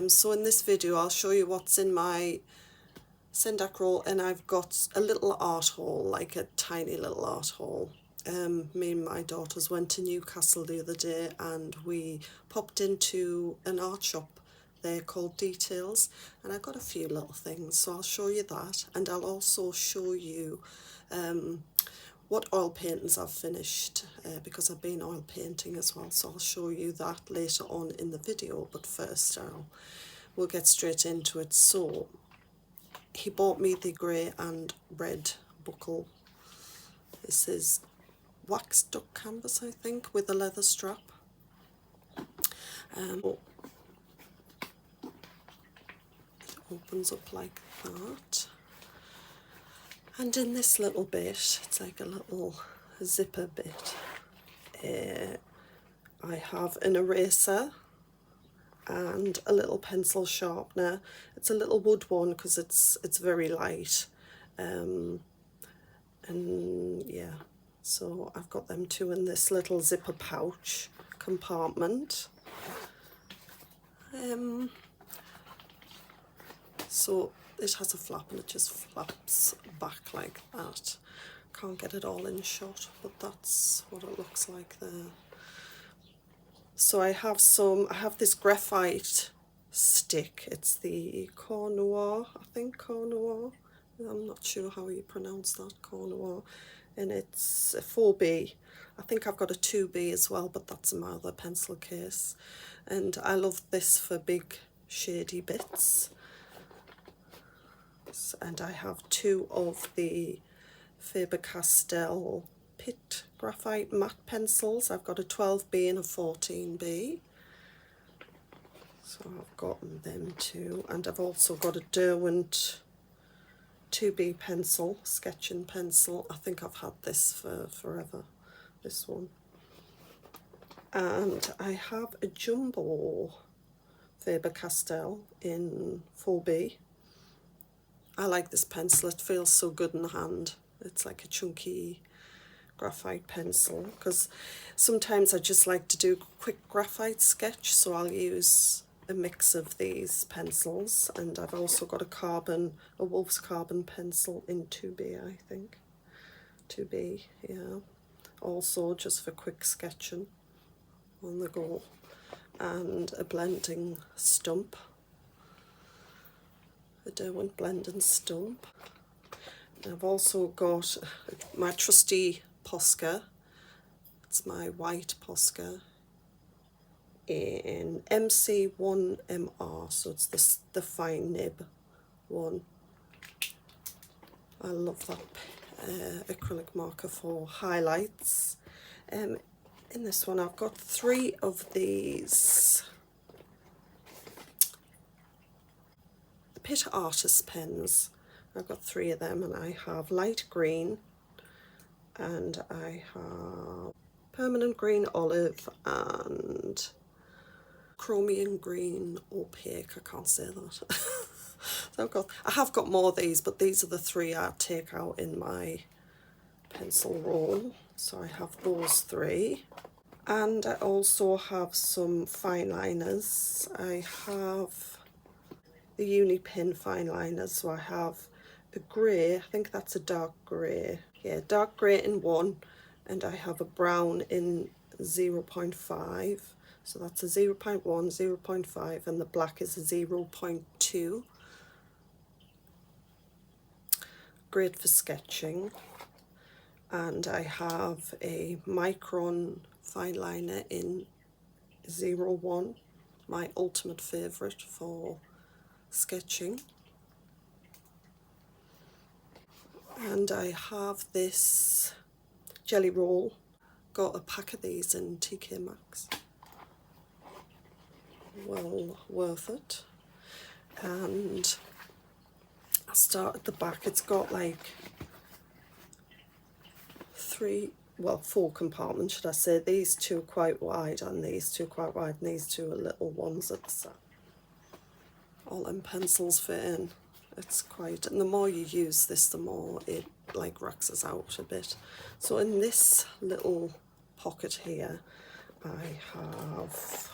So in this video I'll show you what's in my Sendak roll, and I've got a little art haul, like a tiny little art haul. Me and my daughters went to Newcastle the other day and we popped into an art shop there called Details, and I got a few little things, so I'll show you that, and I'll also show you what oil paintings I've finished, because I've been oil painting as well, so I'll show you that later on in the video. But first we'll get straight into it. So he bought me the grey and red buckle. This is wax duck canvas, I think, with a leather strap. It opens up like that. And in this little bit, it's like a little zipper bit, I have an eraser and a little pencil sharpener. It's a little wood one because it's very light, and yeah, so I've got them two in this little zipper pouch compartment. So it has a flap and it just flaps back like that. Can't get it all in shot, but that's what it looks like there. So I have this graphite stick. It's the Core Noir, I think, Core Noir. I'm not sure how you pronounce that, Core Noir. And it's a 4B. I think I've got a 2B as well, but that's in my other pencil case. And I love this for big shady bits. And I have two of the Faber-Castell Pitt graphite matte pencils. I've got a 12B and a 14B. So I've gotten them too. And I've also got a Derwent 2B pencil, sketching pencil. I think I've had this for forever, this one. And I have a jumbo Faber-Castell in 4B. I like this pencil, it feels so good in the hand. It's like a chunky graphite pencil, because sometimes I just like to do a quick graphite sketch, so I'll use a mix of these pencils. And I've also got a Wolf's Carbon pencil in 2B, I think. 2B, yeah. Also just for quick sketching on the go. And a blending stump. A Derwent blending stump. And I've also got my trusty Posca. It's my white Posca in MC1MR, so it's the fine nib one. I love that acrylic marker for highlights. In this one I've got 3 of these Pitt Artist pens. I've got 3 of them, and I have light green, and I have permanent green olive, and chromium green opaque. I can't say that. So I have got more of these, but these are the 3 I take out in my pencil roll. So I have those 3. And I also have some fine liners. I have the Uni Pin fine liners, so I have a grey, I think that's a dark grey, yeah, dark grey in 1, and I have a brown in 0.5, so that's a 0.1, 0.5, and the black is a 0.2. Great for sketching. And I have a Micron fine liner in 01, my ultimate favourite for sketching. And I have this jelly roll, got a pack of these in TK Maxx, well worth it. And I'll start at the back. It's got like 4 compartments, should I say. These 2 quite wide, and these 2 quite wide, and these 2 are little ones. It's all them pencils fit in. It's quite, and the more you use this, the more it like waxes out a bit. So in this little pocket here, I have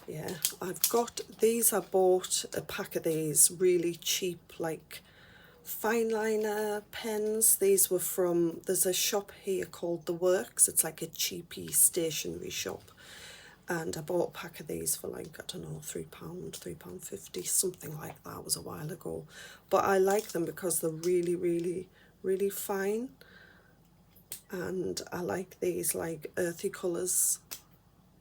yeah, I've got these. I bought a pack of these really cheap, like fine liner pens. These were from, there's a shop here called The Works. It's like a cheapy stationery shop. And I bought a pack of these for like, I don't know, £3, £3.50, something like that. It was a while ago. But I like them because they're really, really, really fine. And I like these like earthy colours.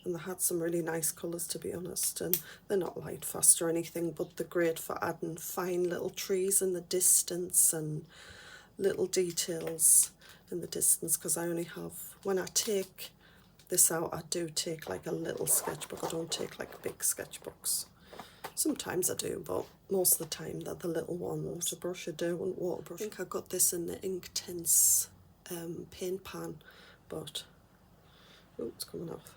And they had some really nice colours, to be honest, and they're not light fast or anything, but they're great for adding fine little trees in the distance and little details in the distance, because I only have, when I take this out, I do take like a little sketchbook. I don't take like big sketchbooks. Sometimes I do, but most of the time they're the little ones. Water brush, a Derwent water brush. I think I got this in the Inktense paint pan, but oh, it's coming off.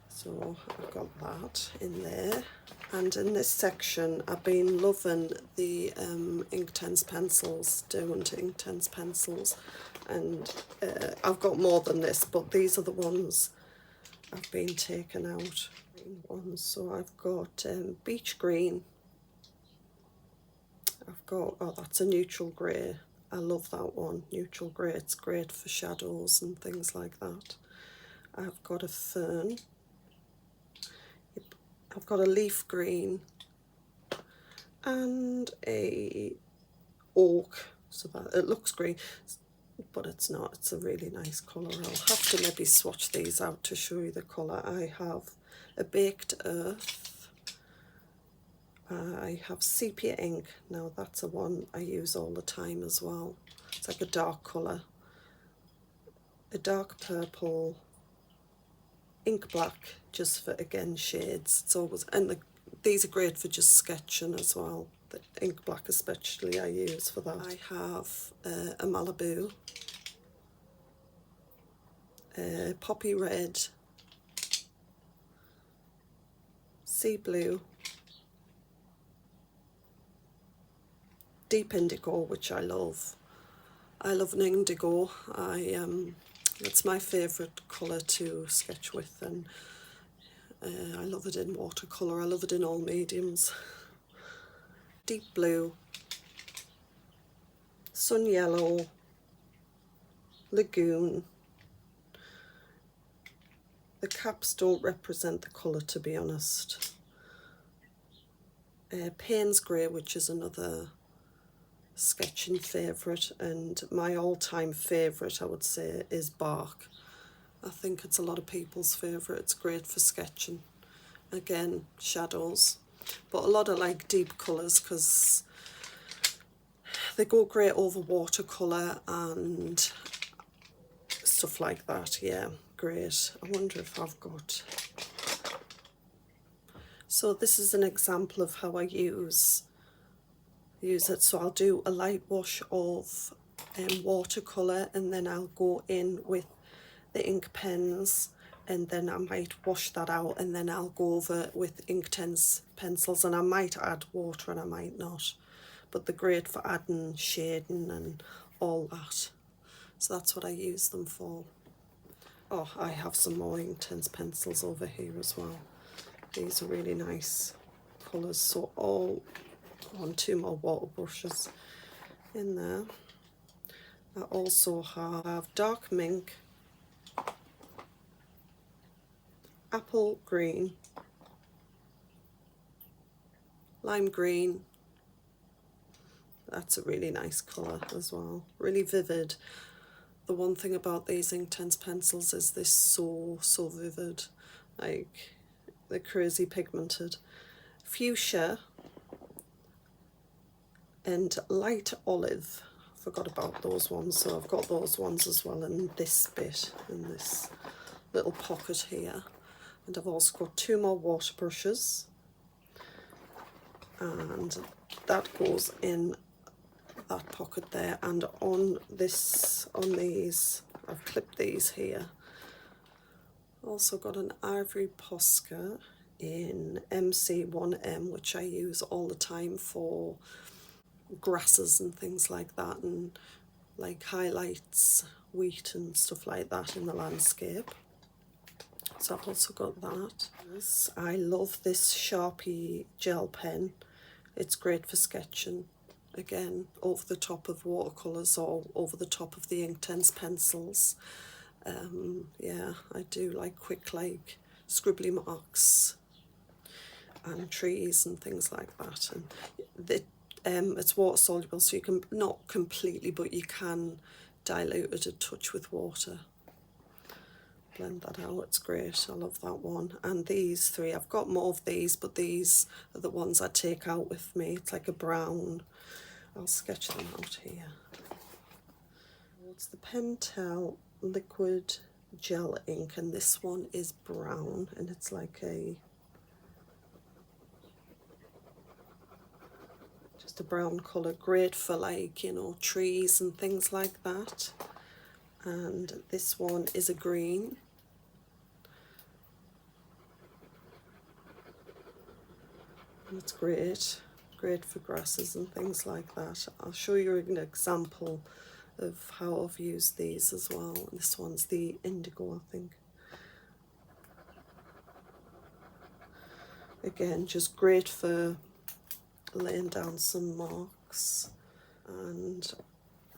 So I've got that in there, and in this section I've been loving the Inktense pencils, Derwent Inktense pencils, and I've got more than this, but these are the ones I've been taking out. So I've got beach green, I've got, oh, that's a neutral grey. I love that one, neutral grey. It's great for shadows and things like that. I've got a fern, I've got a leaf green, and a oak, so that it looks green, but it's not. It's a really nice colour. I'll have to maybe swatch these out to show you the colour. I have a baked earth, I have sepia ink. Now that's a one I use all the time as well. It's like a dark colour, a dark purple, ink black, just for, again, shades. It's always, and these are great for just sketching as well. The ink black especially I use for that. I have a Malibu, poppy red, sea blue, deep indigo, which I love. I love an indigo. It's my favourite colour to sketch with, and I love it in watercolour. I love it in all mediums. Deep blue, sun yellow, lagoon. The caps don't represent the colour, to be honest. Payne's grey, which is another sketching favourite, and my all-time favourite, I would say, is bark. I think it's a lot of people's favourite. It's great for sketching. Again, shadows, but a lot of like deep colours, because they go great over watercolour and stuff like that. Yeah, great. I wonder if I've got... So this is an example of how I use it. So I'll do a light wash of watercolour, and then I'll go in with the ink pens, and then I might wash that out, and then I'll go over with Inktense pencils, and I might add water and I might not, but they're great for adding shading and all that. So that's what I use them for. Oh, I have some more Inktense pencils over here as well. These are really nice colours. So all on, two more water brushes in there. I also have dark mink, apple green, lime green. That's a really nice colour as well, really vivid. The one thing about these Inktense pencils is they're so vivid, like they're crazy pigmented. Fuchsia and light olive. Forgot about those ones, so I've got those ones as well in this bit, in this little pocket here. And I've also got two more water brushes, and that goes in that pocket there. And on these, I've clipped these here. Also got an Ivory Posca in MC1M, which I use all the time for grasses and things like that, and like highlights wheat and stuff like that in the landscape. So I've also got that. I love this Sharpie gel pen. It's great for sketching. Again, over the top of watercolours or over the top of the Inktense pencils. Yeah, I do like quick, like scribbly marks and trees and things like that. And it's water soluble, so you can, not completely, but you can dilute it a touch with water. Blend that out, it's great. I love that one. And these three, I've got more of these, but these are the ones I take out with me. It's like a brown. I'll sketch them out here. It's the Pentel liquid gel ink, and this one is brown, and it's like a just a brown colour, great for, like, you know, trees and things like that. And this one is a green. And it's great for grasses and things like that. I'll show you an example of how I've used these as well. And this one's the indigo, I think. Again, just great for laying down some marks. And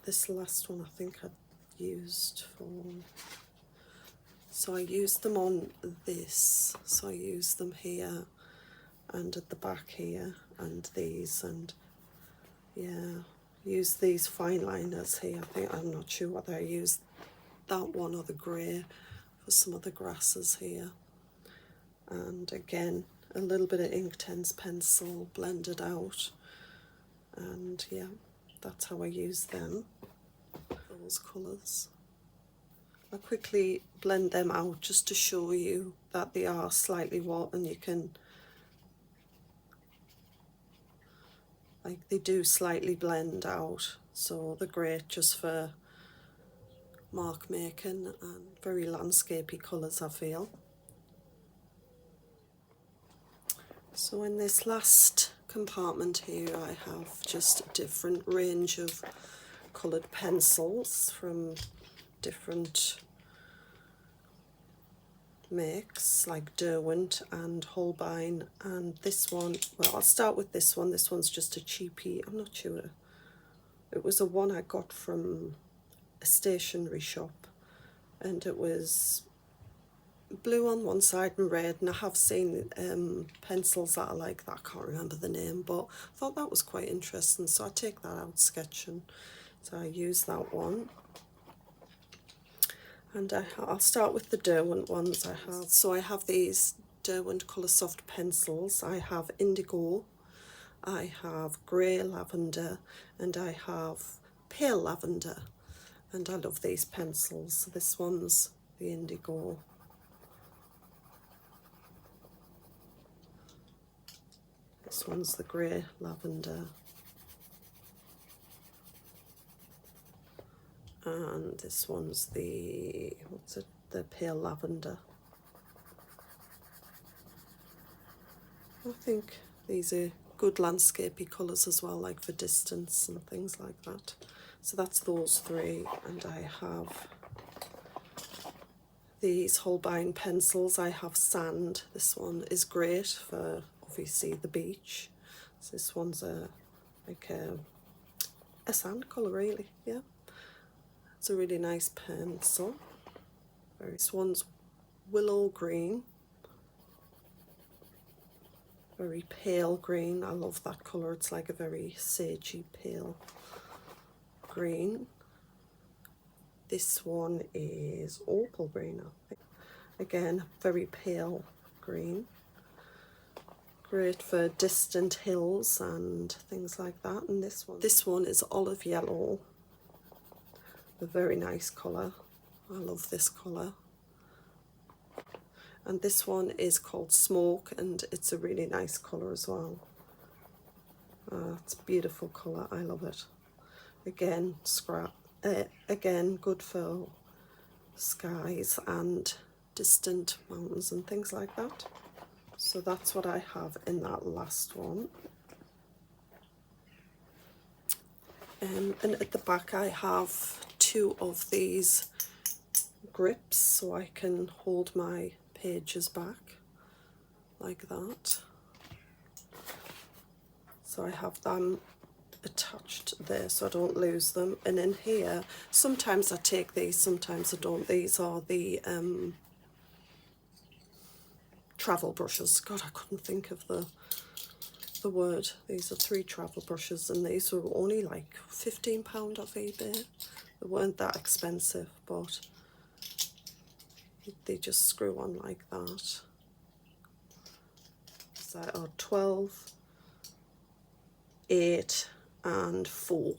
this last one I think I used for, so I used them on this, so I used them here and at the back here, and these, and yeah, use these fine liners here. I think, I'm not sure whether I used that one or the grey for some of the grasses here. And again, a little bit of Inktense pencil blended out, and yeah, that's how I use them, those colours. I quickly blend them out just to show you that they are slightly what, and you can, like, they do slightly blend out, so they're great just for mark making, and very landscapey colours, I feel. So in this last compartment here I have just a different range of coloured pencils from different makes, like Derwent and Holbein, and this one, well, I'll start with this one. This one's just a cheapie, I'm not sure. It was a one I got from a stationery shop, and it was blue on one side and red, and I have seen pencils that are like that, I can't remember the name, but I thought that was quite interesting, so I take that out sketching. So I use that one. And I'll start with the Derwent ones I have. So I have these Derwent Colour Soft pencils. I have indigo, I have grey lavender, and I have pale lavender. And I love these pencils. So this one's the indigo. This one's the grey lavender. And this one's the, what's it, the pale lavender. I think these are good landscapey colours as well, like for distance and things like that. So that's those three, and I have these Holbein pencils. I have sand. This one is great for, obviously, the beach. So this one's like a sand colour, really, yeah. It's a really nice pencil. This one's willow green, very pale green. I love that colour. It's like a very sagey pale green. This one is opal green, I think. Again, very pale green. Great for distant hills and things like that. And this one is olive yellow. A very nice colour. I love this colour. And this one is called Smoke, and it's a really nice colour as well. It's a beautiful colour. I love it. Again, again, good for skies and distant mountains and things like that. So that's what I have in that last one. And at the back I have two of these grips, so I can hold my pages back like that. So I have them attached there so I don't lose them. And in here, sometimes I take these, sometimes I don't. These are the travel brushes. God, I couldn't think of the word. These are 3 travel brushes, and these were only like £15 off eBay. They weren't that expensive, but they just screw on like that. So 12, 8 and 4.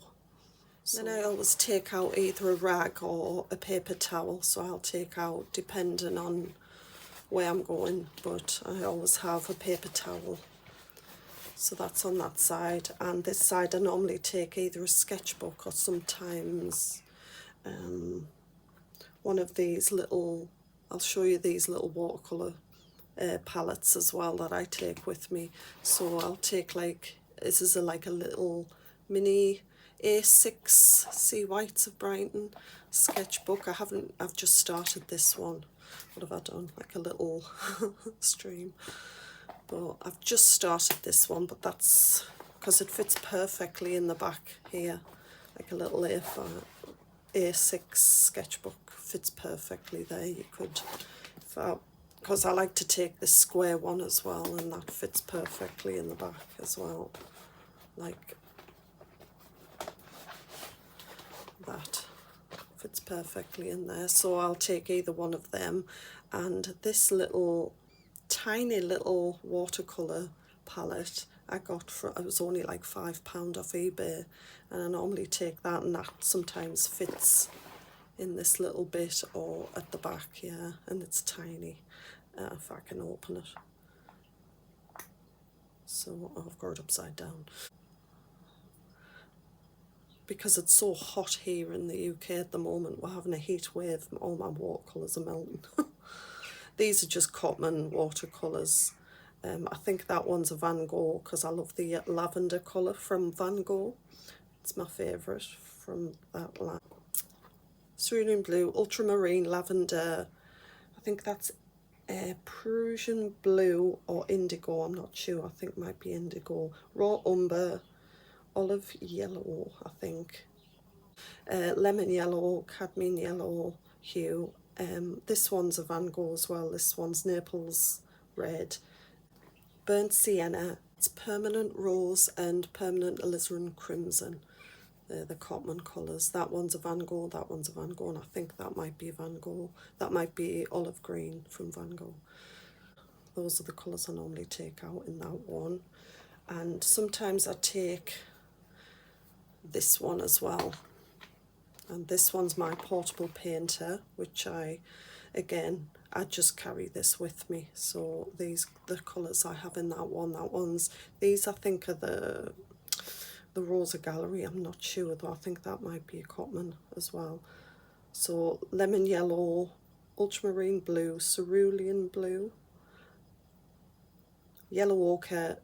So then I always take out either a rag or a paper towel, so I'll take out depending on where I'm going, but I always have a paper towel. So that's on that side, and this side I normally take either a sketchbook or sometimes one of these little, I'll show you these little watercolour palettes as well that I take with me. So I'll take like, this is like a little mini A6 Sea Whites of Brighton sketchbook. I've just started this one. What have I done? Like a little stream. But I've just started this one, but that's because it fits perfectly in the back here. Like a little A6 sketchbook fits perfectly there. You could, because I like to take this square one as well, and that fits perfectly in the back as well. Like that fits perfectly in there. So I'll take either one of them, and this little tiny little watercolour palette I got for, it was only like £5 off eBay, and I normally take that, and that sometimes fits in this little bit or at the back, yeah, and it's tiny. If I can open it. So I've got it upside down. Because it's so hot here in the UK at the moment, we're having a heat wave, all my watercolours are melting. These are just Cotman watercolours. I think that one's a Van Gogh, because I love the lavender colour from Van Gogh. It's my favourite from that line. Cerulean blue, ultramarine, lavender, I think that's Prussian blue or indigo, I'm not sure, I think it might be indigo. Raw umber, olive yellow, I think. Lemon yellow, cadmium yellow hue. This one's a Van Gogh as well, this one's Naples red. Burnt sienna, it's permanent rose and permanent alizarin crimson. They're the Cotman colours. That one's a Van Gogh, that one's a Van Gogh, and I think that might be a Van Gogh. That might be olive green from Van Gogh. Those are the colours I normally take out in that one. And sometimes I take this one as well. And this one's my portable painter, which I just carry this with me. So the colours I have in that one's, these I think are the Rosa Gallery, I'm not sure though, I think that might be a Cotman as well. So lemon yellow, ultramarine blue, cerulean blue, yellow ochre,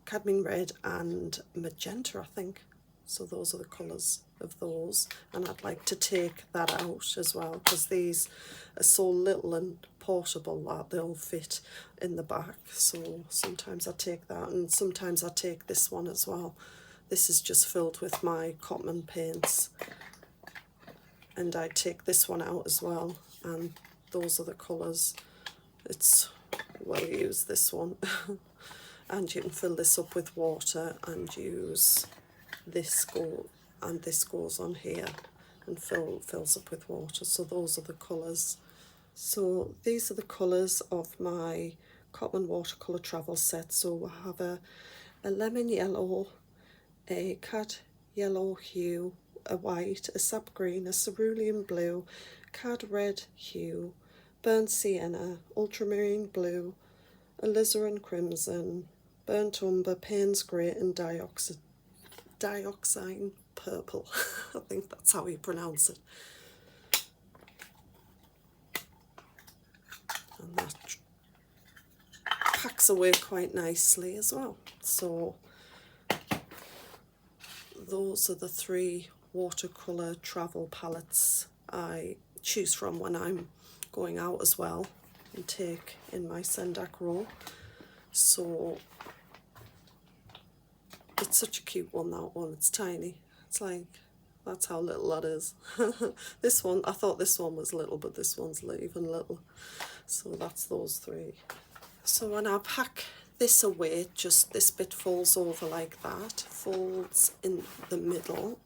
cadmium red and magenta, I think. So those are the colours of those, and I'd like to take that out as well, because these are so little and portable that they'll fit in the back. So sometimes I take that, and sometimes I take this one as well. This is just filled with my Cotman paints, and I take this one out as well, and those are the colours. It's well used, this one. And you can fill this up with water and use this and this goes on here and fills up with water. So those are the colours. So these are the colours of my Cotman watercolour travel set. So I have a lemon yellow, a cad yellow hue, a white, a sap green, a cerulean blue, cad red hue, burnt sienna, ultramarine blue, alizarin crimson, burnt umber, Payne's grey and dioxine purple. I think that's how you pronounce it. And that packs away quite nicely as well. So those are the 3 watercolour travel palettes I choose from when I'm going out as well. and take in my Sendak roll. So it's such a cute one, that one. It's tiny. It's like, that's how little that is. This one, I thought this one was little, but this one's even little. So that's those three. So when I pack this away, just this bit folds over like that, folds in the middle,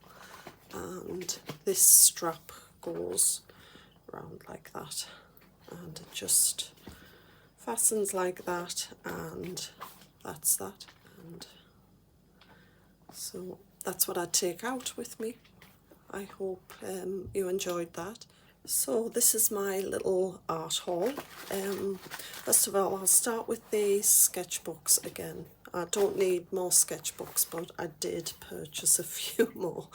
and this strap goes around like that, and it just fastens like that, and that's that. And so that's what I take out with me. I hope you enjoyed that. So this is my little art haul. First of all, I'll start with the sketchbooks again. I don't need more sketchbooks, but I did purchase a few more.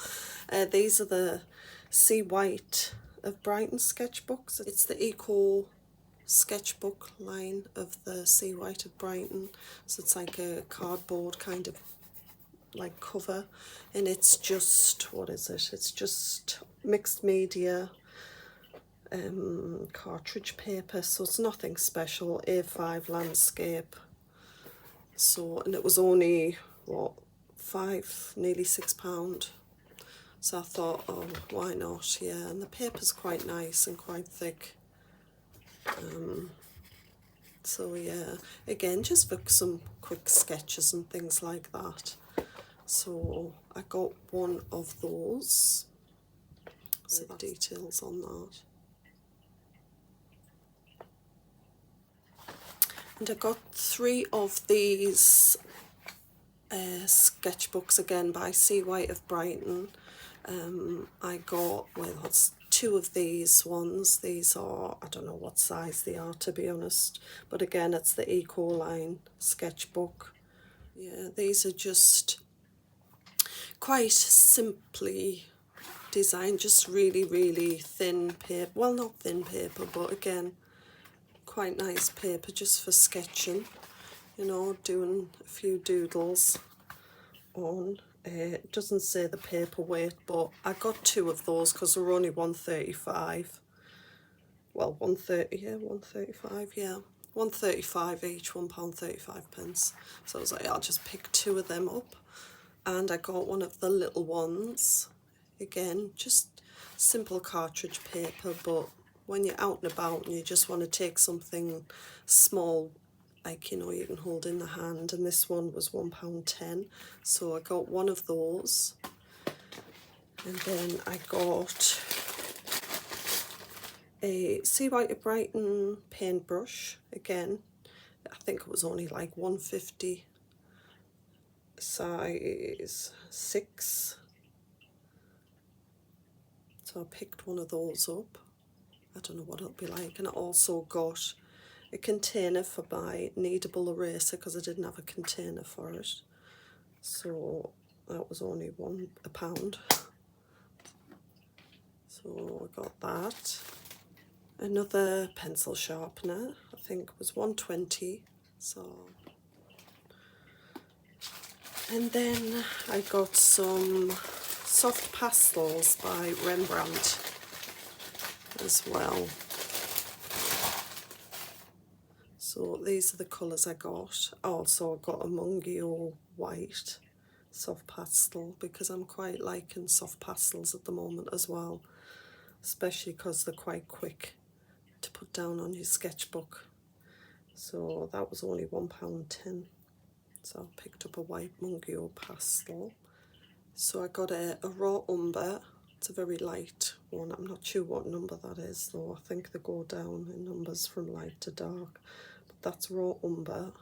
These are the Sea White of Brighton sketchbooks. It's the Eco sketchbook line of the Sea White of Brighton. So it's like a cardboard kind of like cover, and it's just, what is it? It's just mixed media cartridge paper, so it's nothing special. A5 landscape. So, and it was only what, nearly £6. So I thought, oh, why not? Yeah, and the paper's quite nice and quite thick. So yeah, again, just for some quick sketches and things like that. So I got one of those. So the details on that. And I got 3 of these sketchbooks again by Sea White of Brighton. I got, well, that's 2 of these ones. These are, I don't know what size they are, to be honest, but again, it's the Eco line sketchbook. Yeah, these are just quite simply designed, just really thin paper. Well, not thin paper, but again, quite nice paper just for sketching, you know, doing a few doodles on. It doesn't say the paper weight, but I got 2 of those because they were only £1.35. Well, 1.30, yeah, 1.35, yeah, 1.35 each, £1.35. So I was like, I'll just pick 2 of them up. And I got one of the little ones. Again, just simple cartridge paper, but when you're out and about and you just want to take something small, like, you know, you can hold in the hand, and this one was £1.10, so I got one of those. And then I got a Sea White of Brighton paintbrush. Again, I think it was only like £1.50, size 6. So I picked one of those up. I don't know what it'll be like. And I also got a container for my kneadable eraser because I didn't have a container for it. So that was only £1. So I got that. Another pencil sharpener, I think was £1.20. So, and then I got some soft pastels by Rembrandt as well. So these are the colours I got. Also I got a Mungio white soft pastel because I'm quite liking soft pastels at the moment as well, especially because they're quite quick to put down on your sketchbook. So that was only £1.10. So I picked up a white Mungio pastel. So I got a raw umber. It's a very light one. I'm not sure what number that is though. I think they go down in numbers from light to dark. But that's raw umber.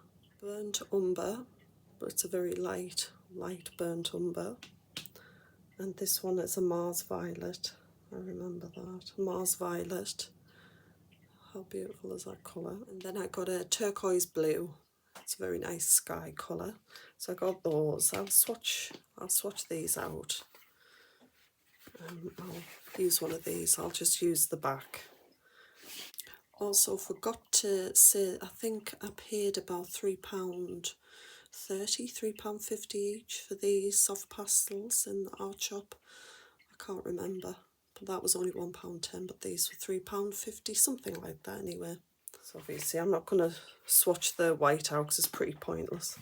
Burnt umber, but it's a very light burnt umber. And this one is a Mars violet. I remember that. Mars violet. How beautiful is that colour? And then I got a turquoise blue. It's a very nice sky colour. So I got those. I'll swatch these out. I'll use one of these. I'll just use the back. Also forgot to say, I think I paid about £3.30, £3.50 each for these soft pastels in the art shop. I can't remember, but that was only £1.10, but these were £3.50, something like that anyway. So obviously I'm not going to swatch the white out because it's pretty pointless.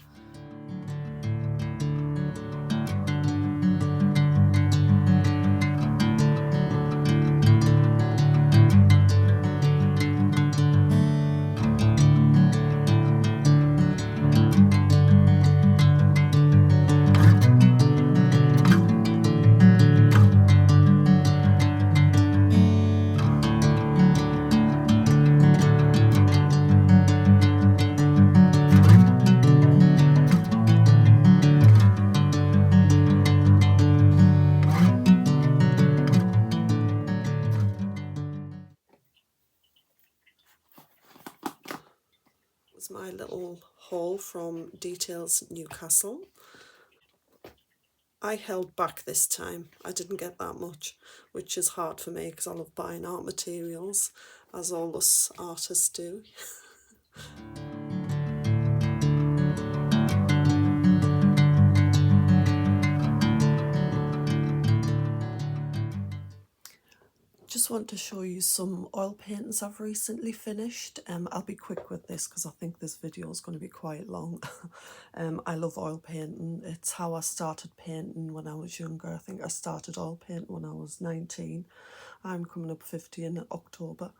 It's my little haul from Details Newcastle. I held back this time. I didn't get that much, which is hard for me because I love buying art materials, as all us artists do. Just want to show you some oil paintings I've recently finished. I'll be quick with this because I think this video is going to be quite long. I love oil painting. It's how I started painting when I was younger. I think I started oil painting when I was 19. I'm coming up 50 in October.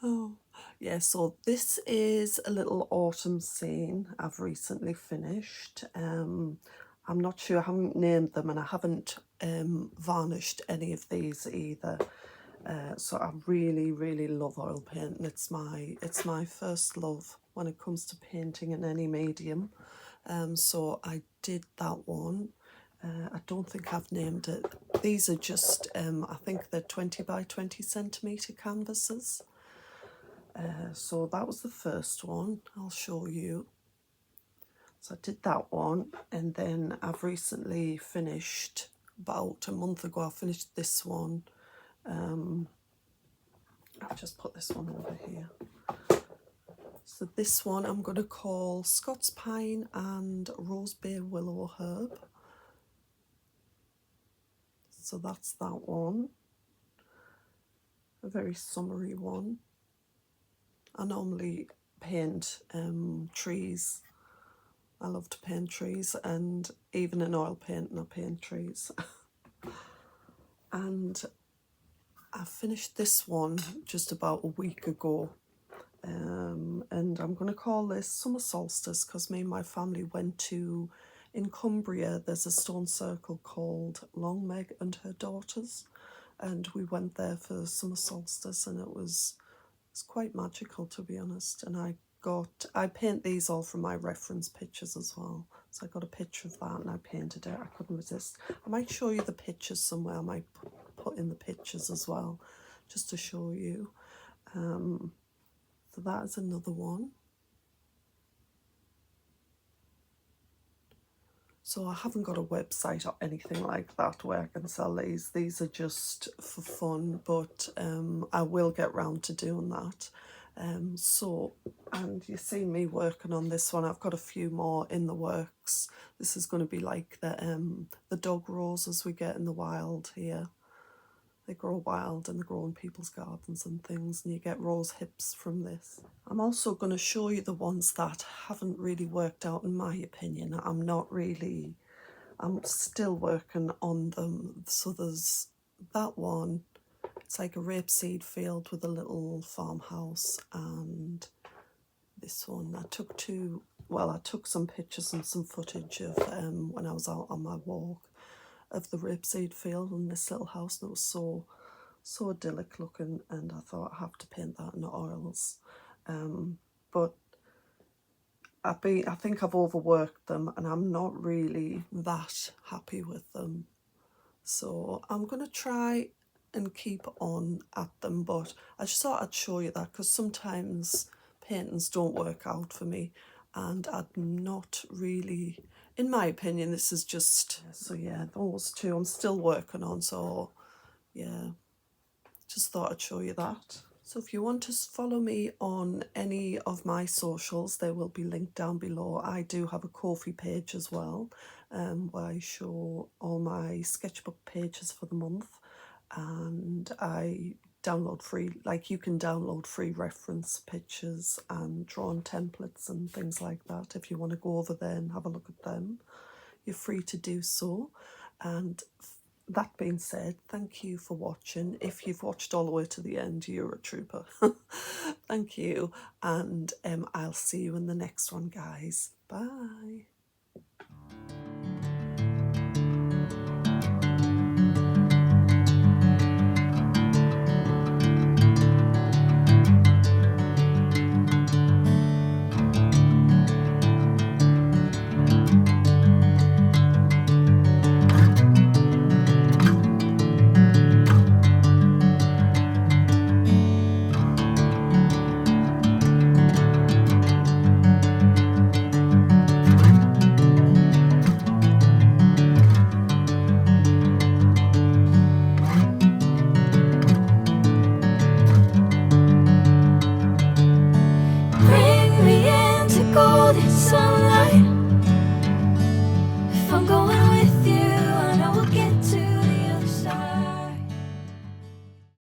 Oh, yeah, so this is a little autumn scene I've recently finished. I'm not sure, I haven't named them, and I haven't varnished any of these either. So I really, really love oil painting. It's my first love when it comes to painting in any medium. So I did that one. I don't think I've named it. These are just, I think they're 20 by 20 centimetre canvases. So that was the first one. I'll show you. So I did that one, and then I've recently finished, about a month ago, I finished this one. I'll just put this one over here. So this one I'm going to call Scots Pine and Rose Bay Willow Herb. So that's that one. A very summery one. I normally paint trees. I love to paint trees, and even in oil painting I paint trees. And I finished this one just about a week ago, and I'm going to call this Summer Solstice because me and my family went to, in Cumbria there's a stone circle called Long Meg and her daughters, and we went there for summer solstice, and it's quite magical, to be honest. And I paint these all from my reference pictures as well. So I got a picture of that and I painted it. I couldn't resist. I might show you the pictures somewhere. I might put in the pictures as well, just to show you. So that is another one. So I haven't got a website or anything like that where I can sell these. These are just for fun, but I will get round to doing that. And you see me working on this one. I've got a few more in the works. This is going to be like the dog roses we get in the wild here. They grow wild and they grow in people's gardens and things, and you get rose hips from this. I'm also going to show you the ones that haven't really worked out, in my opinion. I'm still working on them. So there's that one. It's like a rapeseed field with a little farmhouse, and this one I took some pictures and some footage of when I was out on my walk of the rapeseed field and this little house, and it was so idyllic looking, and I thought I have to paint that in oils. But I think I've overworked them and I'm not really that happy with them. So I'm going to try and keep on at them, but I just thought I'd show you that because sometimes paintings don't work out for me, and I'm not really, in my opinion, this is just, so yeah, those two I'm still working on. So yeah, just thought I'd show you that. So if you want to follow me on any of my socials, they will be linked down below. I do have a Ko-fi page as well, where I show all my sketchbook pages for the month, and I download free, like you can download free reference pictures and drawn templates and things like that. If you want to go over there and have a look at them, you're free to do so. And that being said, thank you for watching. If you've watched all the way to the end, you're a trooper. Thank you, and I'll see you in the next one, guys. Bye. Bring me into golden sun.